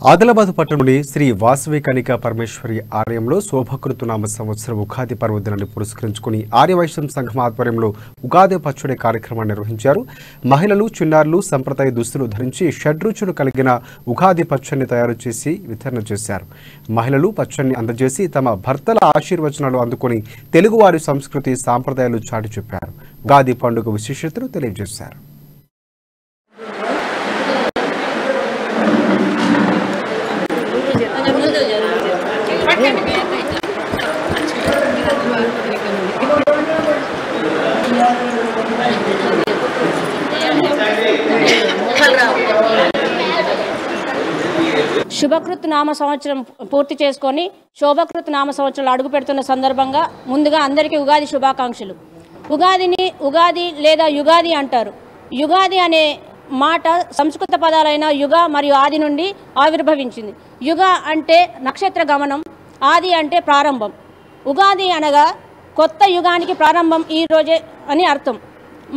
ఆదిలాబాద్ పట్టణంలోని శ్రీ వాసవి కనికా పరమేశ్వరి ఆలయంలో శోభకృతునామ సంవత్సరం ఉగాది పర్వదినాన్ని పురస్కరించుకుని ఆర్యవైశ్యం సంఘం ఆధ్వర్యంలో ఉగాది పచ్చడి కార్యక్రమాన్ని నిర్వహించారు. మహిళలు, చిన్నారులు సంప్రదాయ దుస్తులు ధరించి షడ్రుచులు కలిగిన ఉగాది పచ్చడిని తయారు చేసి వితరణ చేశారు. మహిళలు పచ్చడిని అందజేసి తమ భర్తల ఆశీర్వచనాలు అందుకుని తెలుగువారి సంస్కృతి సాంప్రదాయాలు చాటి చెప్పారు. ఉగాది పండుగ విశేషతను తెలియజేశారు. శుభకృత్ నామ సంవత్సరం పూర్తి చేసుకొని శోభకృత్ నామ సంవత్సరాలు అడుగు పెడుతున్న సందర్భంగా ముందుగా అందరికీ ఉగాది శుభాకాంక్షలు. ఉగాదిని ఉగాది లేదా యుగాది అంటారు. యుగాది అనే మాట సంస్కృత పదాలైన యుగ మరియు ఆది నుండి ఆవిర్భవించింది. యుగ అంటే నక్షత్ర గమనం, ఆది అంటే ప్రారంభం. ఉగాది అనగా కొత్త యుగానికి ప్రారంభం ఈ రోజే అని అర్థం.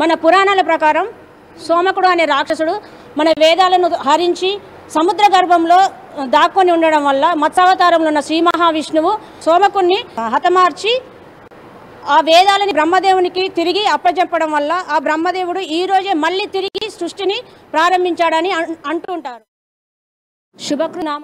మన పురాణాల ప్రకారం సోమకుడు అనే రాక్షసుడు మన వేదాలను హరించి సముద్ర గర్భంలో దాక్కొని ఉండడం వల్ల మత్స్యావతారంలో ఉన్న శ్రీ మహావిష్ణువు సోమకుడిని హతమార్చి ఆ వేదాలని బ్రహ్మదేవునికి తిరిగి అప్పచెప్పడం వల్ల ఆ బ్రహ్మదేవుడు ఈ రోజే మళ్ళీ తిరిగి సృష్టిని ప్రారంభించాడని అంటుంటారు. శుభకృనామ